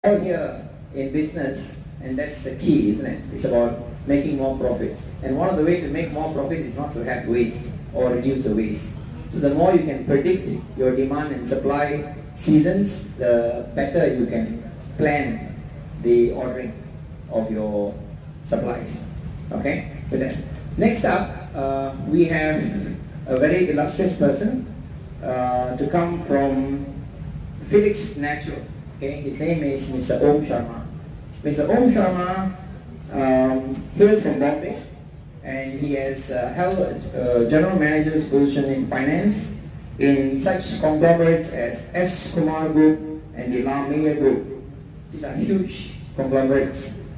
All here in business, and that's the key, isn't it? It's about making more profits. And one of the ways to make more profit is not to have waste or reduce the waste. So the more you can predict your demand and supply seasons, the better you can plan the ordering of your supplies. Okay? With that. Next up, we have a very illustrious person to come from Felix Natural. Okay? His name is Mr. Om Sharma. Mr. Om Sharma hails from Bombay, and he has held general manager's position in finance in such conglomerates as S. Kumar Group and the La Meyer Group. These are huge conglomerates.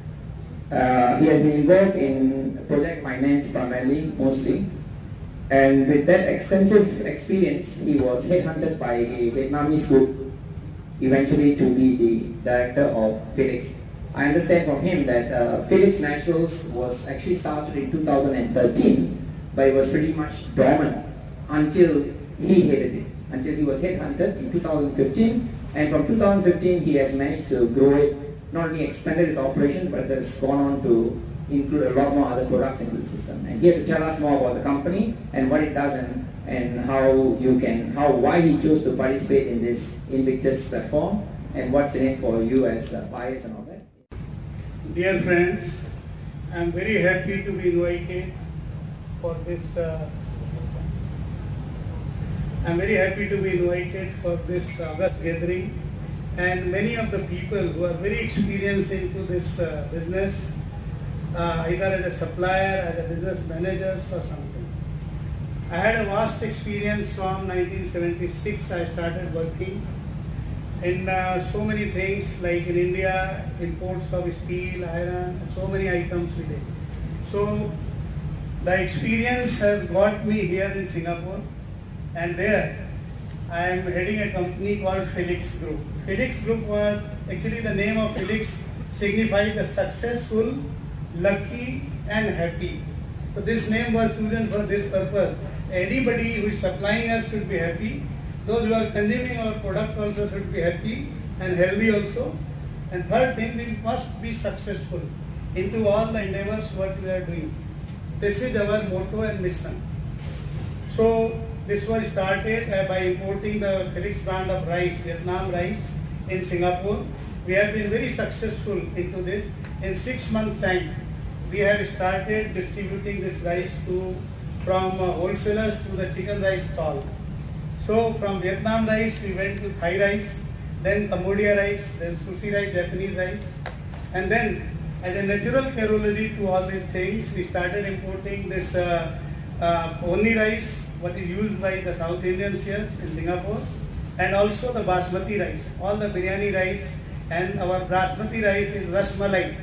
He has been involved in project finance primarily, mostly, and with that extensive experience, he was headhunted by a Vietnamese group eventually to be the director of Felix. I understand from him that Felix Naturals was actually started in 2013, but it was pretty much dormant until he headed it, until he was headhunted in 2015, and from 2015 he has managed to grow it, not only expanded its operation, but has gone on to include a lot more other products into the system. And here to tell us more about the company and what it does and why he chose to participate in this Invictus platform and what's in it for you as buyers and all that. Dear friends, I am very happy to be invited for this. August gathering, and many of the people who are very experienced into this business, either as a supplier, as a business managers or something. I had a vast experience from 1976. I started working in so many things, like in India, imports of steel, iron, so many items we did. So the experience has got me here in Singapore, and there I am heading a company called Felix Group. Felix Group was actually, the name of Felix signifies the successful, lucky and happy. So this name was chosen for this purpose. Anybody who is supplying us should be happy. Those who are consuming our product also should be happy and healthy also. And third thing, we must be successful into all the endeavors what we are doing. This is our motto and mission. So this was started by importing the Felix brand of rice, Vietnam rice in Singapore. We have been very successful into this. In 6 months time, we have started distributing this rice from wholesalers to the chicken rice stall. So from Vietnam rice, we went to Thai rice, then Cambodian rice, then Sushi rice, Japanese rice. And then as a natural corollary to all these things, we started importing this Ponni rice, what is used by the South Indians here in Singapore, and also the Basmati rice, all the biryani rice, and our Basmati rice is Rasmalai.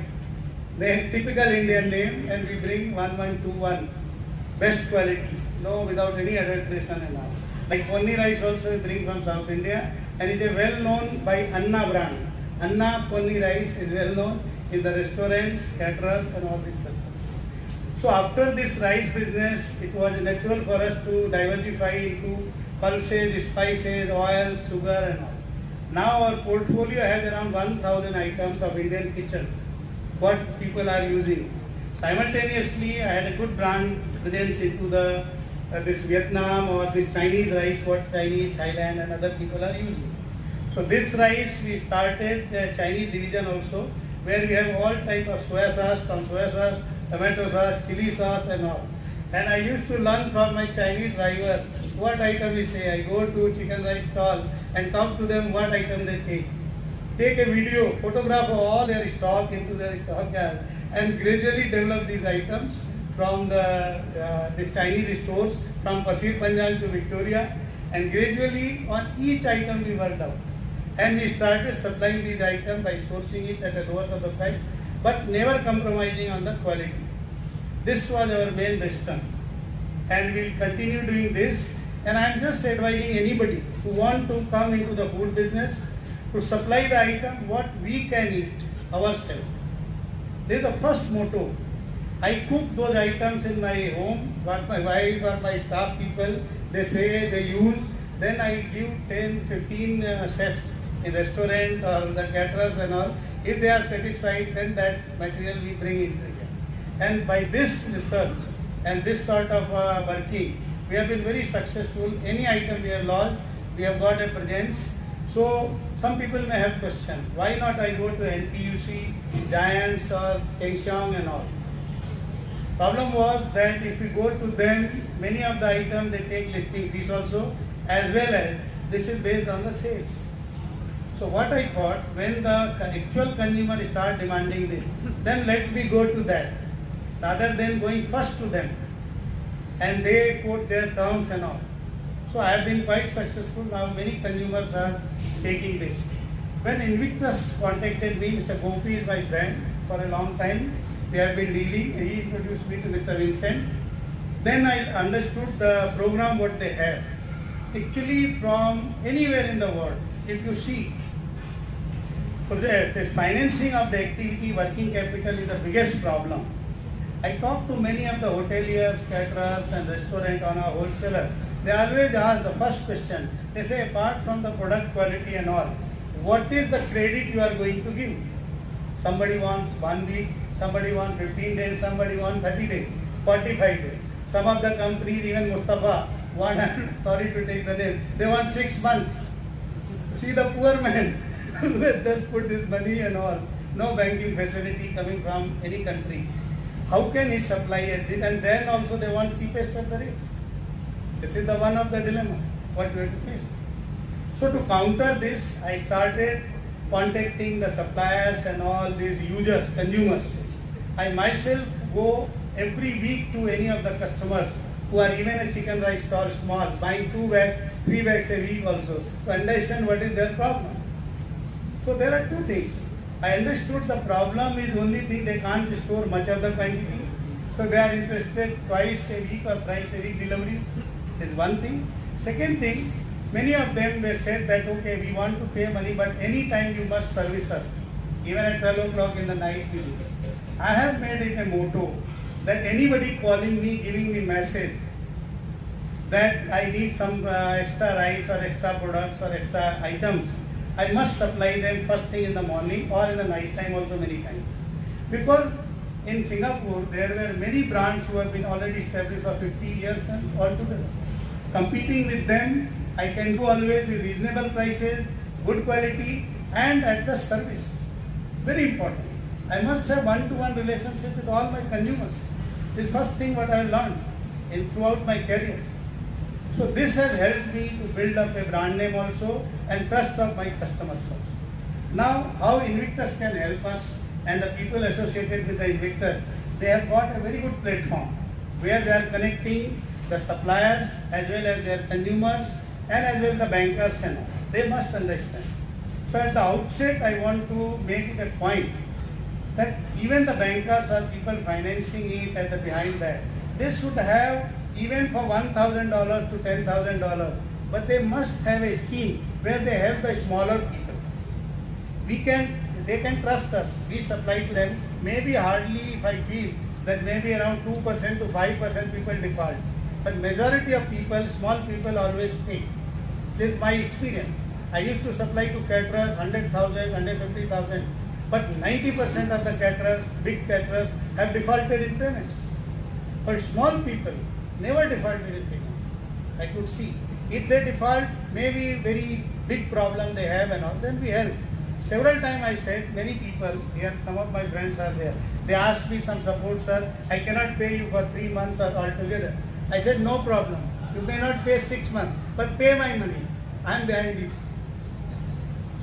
The typical Indian name, and we bring 1121, best quality, no, without any adulteration and all. Like Ponni rice also we bring from South India, and it is well known by Anna brand. Anna Ponni rice is well known in the restaurants, caterers and all this stuff. So after this rice business, it was natural for us to diversify into pulses, spices, oils, sugar and all. Now our portfolio has around 1,000 items of Indian kitchen, what people are using. Simultaneously, I had a good brand presence into the this Vietnam or this Chinese rice, what Chinese, Thailand and other people are using. So this rice, we started the Chinese division also, where we have all type of soya sauce, from soya sauce, tomato sauce, chili sauce and all. And I used to learn from my Chinese driver what item we say. I go to chicken rice stall and talk to them what item they take. Take a video, photograph of all their stock into their stockyard, and gradually develop these items from the Chinese stores, from Pasir Panjang to Victoria, and gradually on each item we worked out. And we started supplying these items by sourcing it at a lower of the price, but never compromising on the quality. This was our main mission, and we will continue doing this. And I am just advising anybody who want to come into the food business to supply the item what we can eat ourselves. This is the first motto. I cook those items in my home, what my wife or my staff people, they say they use, then I give 10, 15 chefs in restaurant or the caterers and all. If they are satisfied, then that material we bring into here. And by this research and this sort of working, we have been very successful. Any item we have launched, we have got a presence. So some people may have questions, why not I go to NTUC, Giants or Sheng and all. Problem was that if we go to them, many of the items they take listing fees also, as well as this is based on the sales. So what I thought, when the actual consumer start demanding this, then let me go to that, rather than going first to them. And they quote their terms and all. So I have been quite successful. Now many consumers are taking this. When Invictus contacted me, Mr. Gopi is my friend for a long time. We have been dealing. He introduced me to Mr. Vincent. Then I understood the program what they have. Actually, from anywhere in the world, if you see, the financing of the activity, working capital is the biggest problem. I talked to many of the hoteliers, caterers and restaurant owner, wholesaler. They always ask the first question. They say, apart from the product quality and all, what is the credit you are going to give? Somebody wants 1 week, somebody wants 15 days, somebody wants 30 days, 45 days. Some of the companies, even Mustafa, want, sorry to take the name, they want 6 months. See the poor man who has just put his money and all, no banking facility coming from any country. How can he supply it? And then also they want cheapest of the rates. This is the one of the dilemma, what we have to face. So to counter this, I started contacting the suppliers and all these users, consumers. I myself go every week to any of the customers who are even a chicken rice stall small, buying 2 bags, 3 bags a week also, to understand what is their problem. So there are 2 things. I understood the problem is only thing they can't store much of the quantity. So they are interested twice a week or thrice a week delivery. This is one thing. Second thing, many of them were said that okay, we want to pay money, but any time you must service us. Even at 12 o'clock in the night we do. I have made it a motto that anybody calling me, giving me message that I need some extra rice or extra products or extra items, I must supply them first thing in the morning or in the night time also many times. Because in Singapore, there were many brands who have been already established for 50 years and altogether. Competing with them, I can do always with reasonable prices, good quality and at the service. Very important. I must have one-to-one relationship with all my consumers. This is first thing what I have learned throughout my career. So this has helped me to build up a brand name also and trust of my customers also. Now how Invictus can help us and the people associated with the Invictus, they have got a very good platform where they are connecting the suppliers as well as their consumers and as well the bankers and all. They must understand. So at the outset I want to make it a point that even the bankers or people financing it at the behind that, they should have even for $1,000 to $10,000, but they must have a scheme where they help the smaller people. They can trust us. We supply to them. Maybe hardly, if I feel that maybe around 2% to 5% people default. But majority of people, small people always pay. This is my experience. I used to supply to caterers 100,000, 150,000. But 90% of the caterers, big caterers, have defaulted in payments. But small people never defaulted in payments. I could see. If they default, maybe very big problem they have and all, then we help. Several times I said, many people, here some of my friends are there, they asked me some support, sir, I cannot pay you for 3 months or altogether. I said, no problem. You may not pay 6 months, but pay my money. I am behind you.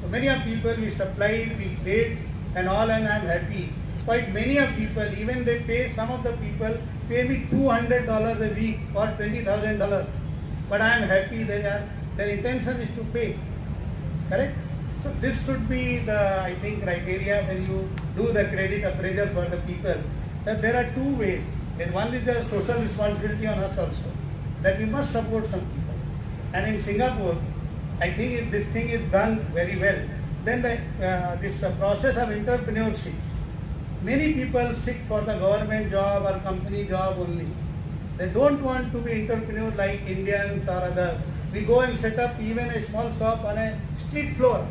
So many of people we supplied, we paid and all, and I am happy. Quite many of people, even they pay, some of the people pay me $200 a week or $20,000. But I am happy their intention is to pay. Correct? So this should be the, I think, criteria when you do the credit appraisal for the people. That there are 2 ways. And one is the social responsibility on us also. That we must support some people. And in Singapore, I think if this thing is done very well, then this process of entrepreneurship, many people seek for the government job or company job only. They don't want to be entrepreneurs like Indians or others. We go and set up even a small shop on a street floor.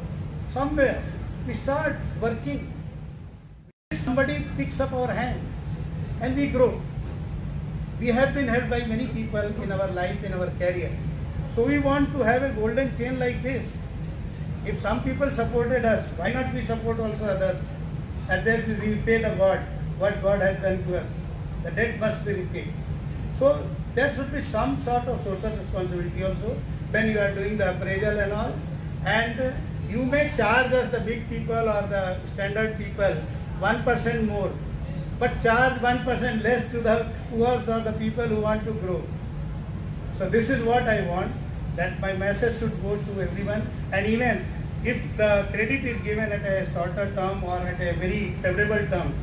somewhere. We start working. Somebody picks up our hand and we grow. We have been helped by many people in our life, in our career. So we want to have a golden chain like this. If some people supported us, why not we support also others? And then we will pay the God, what God has done to us. The debt must be repaid. So there should be some sort of social responsibility also when you are doing the appraisal and all. And you may charge us, the big people or the standard people, 1% more, but charge 1% less to the poor or the people who want to grow. So this is what I want, that my message should go to everyone. And even if the credit is given at a shorter term or at a very favorable term,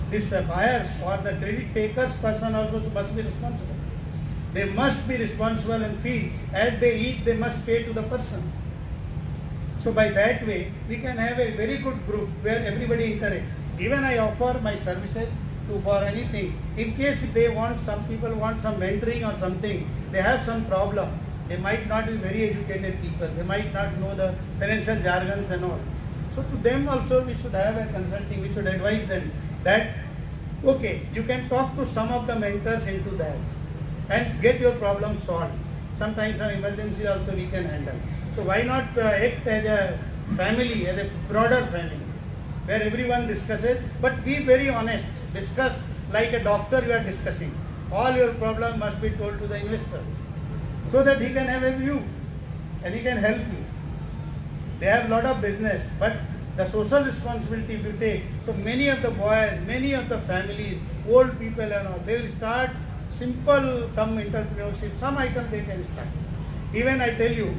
this buyers or the credit takers person also must be responsible. They must be responsible and feel as they eat, they must pay to the person. So by that way, we can have a very good group where everybody interacts. Even I offer my services for anything. In case they want, some people want some mentoring or something, they have some problem. They might not be very educated people. They might not know the financial jargons and all. So to them also we should have a consulting, we should advise them that, okay, you can talk to some of the mentors into that and get your problem solved. Sometimes an emergency also we can handle. So why not act as a family, as a broader family, where everyone discusses, but be very honest. Discuss like a doctor you are discussing. All your problem must be told to the investor, so that he can have a view and he can help you. They have a lot of business, but the social responsibility if you take, so many of the boys, many of the families, old people and all, they will start simple, some entrepreneurship, some item they can start. Even I tell you,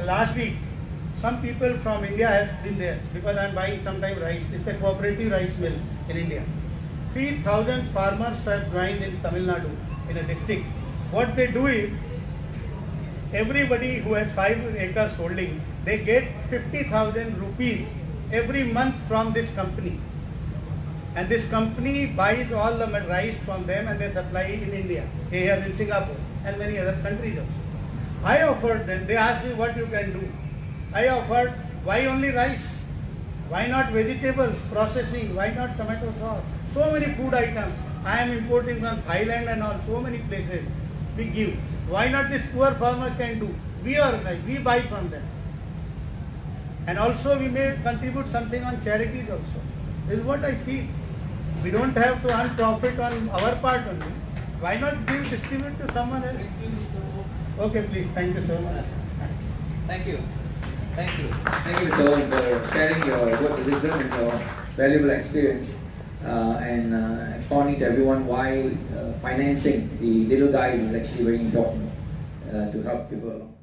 last week, some people from India have been there because I am buying sometime rice. It's a cooperative rice mill in India. 3,000 farmers have joined in Tamil Nadu in a district. What they do is, everybody who has 5 acres holding, they get 50,000 rupees every month from this company. And this company buys all the rice from them and they supply it in India, here in Singapore and many other countries also. I offered them, they asked me what you can do. I offered, why only rice? Why not vegetables, processing, why not tomato sauce? So many food items. I am importing from Thailand and all, so many places we give. Why not this poor farmer can do? We organize, we buy from them. And also we may contribute something on charities also. This is what I feel. We don't have to earn profit on our part only. Why not distribute to someone else? Okay, please. Thank you so much. Thank you. Thank you. Thank you, Mr. Om, for sharing your words of wisdom and your valuable experience and explaining to everyone why financing the little guys is actually very important to help people along.